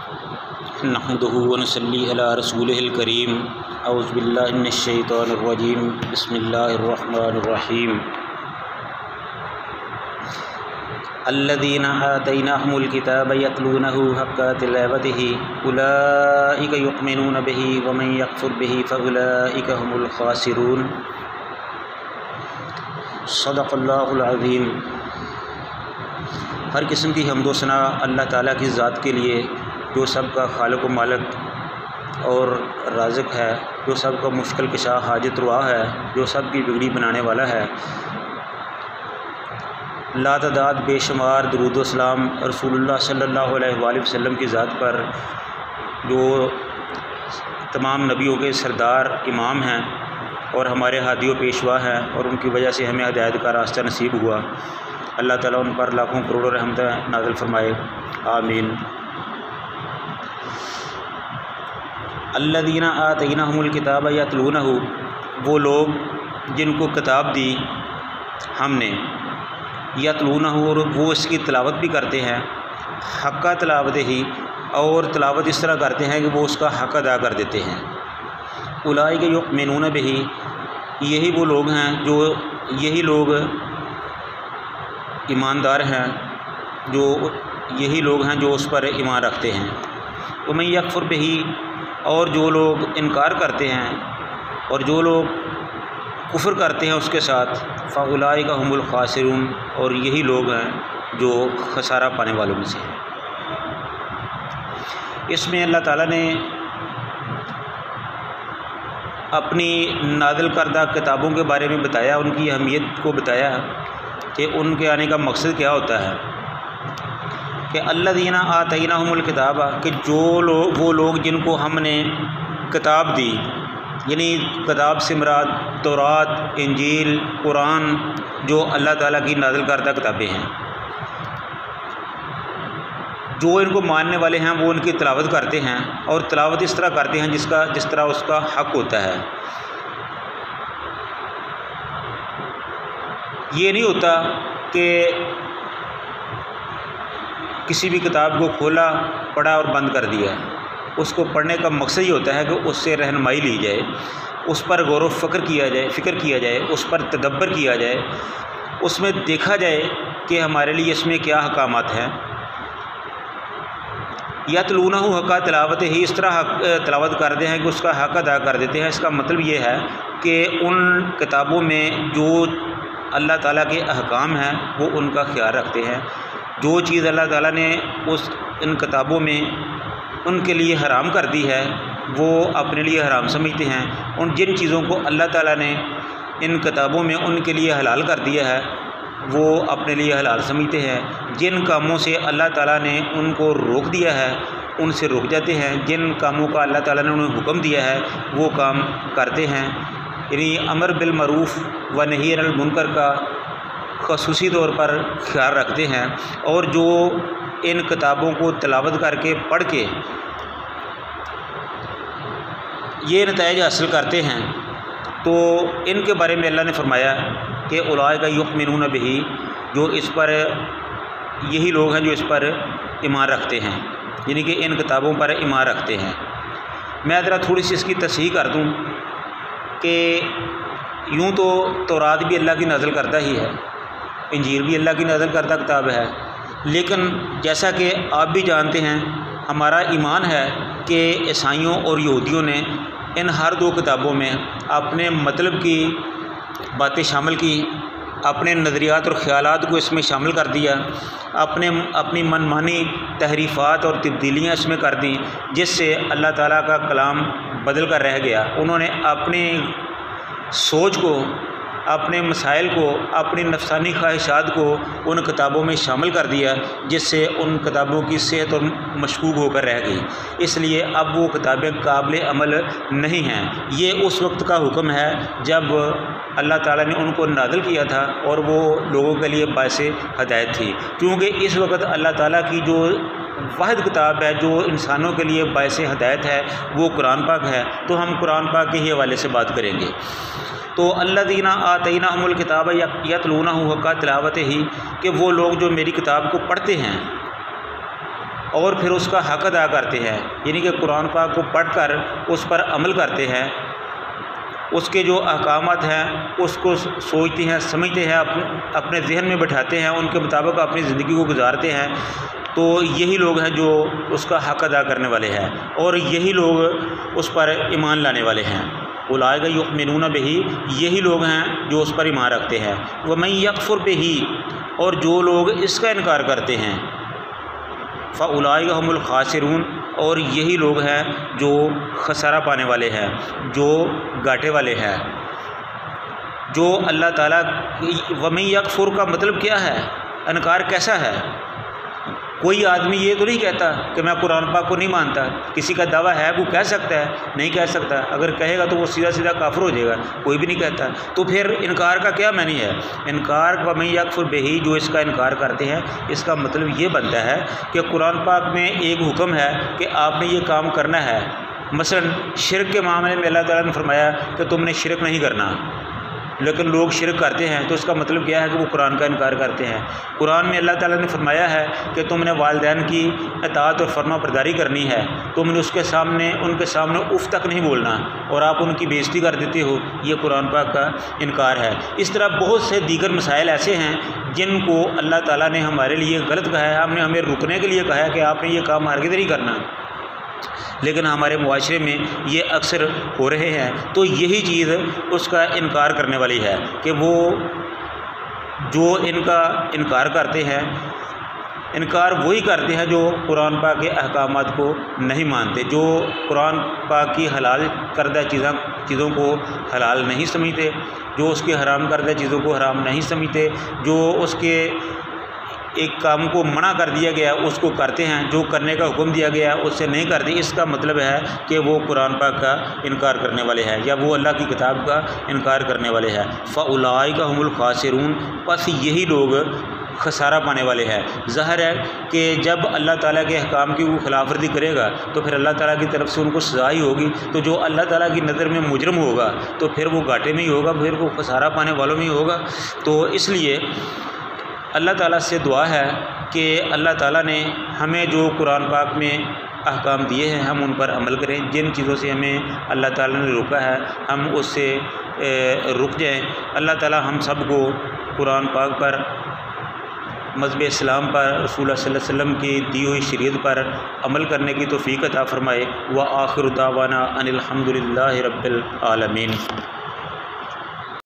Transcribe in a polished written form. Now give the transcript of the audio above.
नहमदुहु व नसल्ली अला रसूलिहिल करीम। औज़ु बिल्लाहि मिनश शैतानिर रजीम। बिस्मिल्लाहिर रहमानिर रहीम। अल्लज़ीना आतैनाहुमुल किताब यतलूनहु हक़्क़ तिलावतिही उलाइका युमिनून बिही व मन यकफुर बिही फउलाइका हुमुल खासिरून। सदक़ल्लाहुल अज़ीम। हर किस्म की हम्दो सना अल्लाह ताला की ज़ात के लिए, जो सब का खालिक व मालिक और राज़िक़ है, जो सब का मुश्किल कशा हाजत रुआ है, जो सब की बिगड़ी बनाने वाला है। लातदाद बेशुमार दुरूद व सलाम रसूलुल्लाह सल्लल्लाहु अलैहि वसल्लम की ज़ात पर, जो तमाम नबियों के सरदार इमाम हैं और हमारे हादी व पेशवा हैं, और उनकी वजह से हमें हिदायत का रास्ता नसीब हुआ। अल्लाह ताला उन पर लाखों करोड़ों रहमतें नाज़िल फरमाए, आमीन। अल्लज़ीना आतैनाहुमुल किताब यतलूनहु, वो लोग जिनको किताब दी हमने, यतलूनहु, और वो इसकी तिलावत भी करते हैं, हक़्क़ तिलावतिही, और तिलावत इस तरह करते हैं कि वो उसका हक़ अदा कर देते हैं। उलाइका युमिनून बिही, यही वो लोग हैं, जो यही लोग ईमानदार हैं, जो यही लोग हैं जो उस पर ईमान रखते हैं। व मन यकफुर बिही, और जो लोग इनकार करते हैं और जो लोग कुफ्र करते हैं उसके साथ, फ़उलाइका हुमुल खासिरून, और यही लोग हैं जो खसारा पाने वालों में से हैं। इसमें अल्लाह ताला ने अपनी नाज़िल करदा किताबों के बारे में बताया, उनकी अहमियत को बताया कि उनके आने का मकसद क्या होता है। कि अल्लज़ीना आतैनाहुमुल किताब, कि वो लोग जिनको हमने किताब दी, यानी किताब से मुराद तौरात, इंजील, कुरान, जो अल्लाह ताला की नाज़िल करदा किताबें हैं। जो इनको मानने वाले हैं वो उनकी तिलावत करते हैं, और तिलावत इस तरह करते हैं जिस तरह उसका हक़ होता है। ये नहीं होता कि किसी भी किताब को खोला, पढ़ा और बंद कर दिया। उसको पढ़ने का मकसद ही होता है कि उससे रहनुमाई ली जाए, उस पर गौर व फ़िक्र किया जाए, उस पर तदब्बर किया जाए, उसमें देखा जाए कि हमारे लिए इसमें क्या अहकामात हैं। यतलूनहु हक़्क़ तिलावतिही, इस तरह तिलावत करते हैं कि उसका हक़ अदा कर देते हैं। इसका मतलब ये है कि उन किताबों में जो अल्लाह ताला के अहकाम हैं वो उनका ख्याल रखते हैं। जो चीज़ अल्लाह ताला ने इन किताबों में उनके लिए हराम कर दी है वो अपने लिए हराम समझते हैं। उन जिन चीज़ों को अल्लाह ताला ने इन किताबों में उनके लिए हलाल कर दिया है वो अपने लिए हलाल समझते हैं। जिन कामों से अल्लाह ताला ने उनको रोक दिया है उनसे रुक जाते हैं। जिन कामों का अल्लाह ताला ने उन्हें हुक्म दिया है वो काम करते हैं। यानी अमर बिल मरूफ़ व नही अनिल मुनकर का ख़ुसूसी तौर पर ख्याल रखते हैं, और जो इन किताबों को तिलावत करके पढ़ के ये नताइज हासिल करते हैं, तो इनके बारे में अल्लाह ने फरमाया कि उलाइका युमिनून बिही, जो इस पर यही लोग हैं जो इस पर ईमान रखते हैं, यानी कि इन किताबों पर ईमान रखते हैं। मैं ज़रा थोड़ी सी इसकी तस्हीह कर दूँ कि यूँ तो तौरात भी अल्लाह की नाज़िल करता ही है, इंजील भी अल्लाह की नाज़िल करता किताब है, लेकिन जैसा कि आप भी जानते हैं हमारा ईमान है कि ईसाइयों और यहूदियों ने इन हर दो किताबों में अपने मतलब की बातें शामिल की, अपने नज़रियात और ख़यालात को इसमें शामिल कर दिया, अपनी मनमानी तहरीफ़ात और तब्दीलियाँ इसमें कर दी, जिससे अल्लाह ताला का कलाम बदल कर रह गया। उन्होंने अपनी सोच को, अपने मसाइल को, अपनी नफसानी ख्वाहिशात को उन किताबों में शामिल कर दिया, जिससे उन किताबों की सेहत और मशकूक होकर रह गई। इसलिए अब वो किताबें काबिल अमल नहीं हैं। ये उस वक्त का हुक्म है जब अल्लाह ताला ने उनको नाज़िल किया था और वो लोगों के लिए बाइस हिदायत थी। क्योंकि इस वक्त अल्लाह ताला की जो वाहिद किताब है जो इंसानों के लिए बाइस हिदायत है वो कुरान पाक है। तो हम कुरान पाक के ही हवाले से बात करेंगे। तो अल्लज़ीना आतैनाहुमुल किताब यतलूनहु हक़्क़ तिलावतिही, कि वो लोग जो मेरी किताब को पढ़ते हैं, और फिर उसका हक़ अदा करते हैं, यानी कि कुरान पाक को पढ़कर उस पर अमल करते हैं, उसके जो अहकामात हैं उसको सोचते हैं, समझते हैं, अपने जहन में बैठाते हैं, उनके मुताबिक अपनी ज़िंदगी को गुजारते हैं, तो यही लोग हैं जो उसका हक़ अदा करने वाले हैं और यही लोग उस पर ईमान लाने वाले हैं। उलाइका युमिनून बिही, यही लोग हैं जो उस पर ईमान रखते हैं। व मन यकफुर बिही, और जो लोग इसका इनकार करते हैं, फ़उलाइका हुमुल खासिरून, और यही लोग हैं जो खसारा पाने वाले हैं, जो घाटे वाले हैं। जो अल्लाह ताला, व मन यकफुर का मतलब क्या है, इनकार कैसा है? कोई आदमी ये तो नहीं कहता कि मैं कुरान पाक को नहीं मानता। किसी का दावा है वो कह सकता है? नहीं कह सकता। अगर कहेगा तो वो सीधा सीधा काफिर हो जाएगा, कोई भी नहीं कहता। तो फिर इनकार का क्या मानी है? इनकार व मन यकफुर बिही, जो इसका इनकार करते हैं, इसका मतलब ये बनता है कि कुरान पाक में एक हुक्म है कि आपने ये काम करना है। मसलन शिरक के मामले में अल्लाह ताला ने फरमाया कि तुमने शिरक नहीं करना, लेकिन लोग शिरक करते हैं, तो इसका मतलब क्या है कि वो कुरान का इनकार करते हैं। कुरान में अल्लाह ताला ने फरमाया है कि तुमने वालिदैन की इताअत और फरमा बरदारी करनी है, तुमने उनके सामने उफ़ तक नहीं बोलना, और आप उनकी बेइज्जती कर देते हो, ये कुरान पाक का इनकार है। इस तरह बहुत से दीगर मसाइल ऐसे हैं जिनको अल्लाह ताला ने हमारे लिए गलत कहा है, हमने हमें रुकने के लिए कहा है कि आपने ये काम हरगिज़ नहीं करना, लेकिन हमारे मुआशरे में ये अक्सर हो रहे हैं। तो यही चीज़ उसका इनकार करने वाली है कि वो जो इनका इनकार करते हैं, इनकार वही करते हैं जो कुरान पाक के अहकामात को नहीं मानते, जो कुरान पाक की हलाल करदा चीज़ों को हलाल नहीं समझते, जो उसके हराम करदा चीज़ों को हराम नहीं समझते, जो उसके एक काम को मना कर दिया गया उसको करते हैं, जो करने का हुक्म दिया गया उससे नहीं करते। इसका मतलब है कि वो कुरान पाक का इनकार करने वाले हैं या वो अल्लाह की किताब का इनकार करने वाले हैं। फ़उलाइका हुमुल खासिरून, बस यही लोग खसारा पाने वाले हैं। ज़ाहिर है कि जब अल्लाह ताला के अहकाम की वो खिलाफवर्जी करेगा तो फिर अल्लाह ताला की तरफ से उनको सज़ा ही होगी। तो जो अल्लाह ताला की नज़र में मुजरम होगा तो फिर वो घाटे में ही होगा, फिर वो खसारा पाने वालों में ही होगा। तो इसलिए अल्लाह ताला से दुआ है कि अल्लाह ताला ने हमें जो कुरान पाक में अहकाम दिए हैं हम उन पर अमल करें। जिन चीज़ों से हमें अल्लाह ताला ने रोका है हम उससे रुक जाएं। अल्लाह ताला हम सब को कुरान पाक पर, मज़हब इस्लाम पर, रसूल सल्लल्लाहु अलैहि वसल्लम की दी हुई शरीयत पर अमल करने की तौफ़ीक़ अता फ़रमाए। व आखिर दावाना अनिल हम्दुलिल्लाहि रब्बिल आलमीन।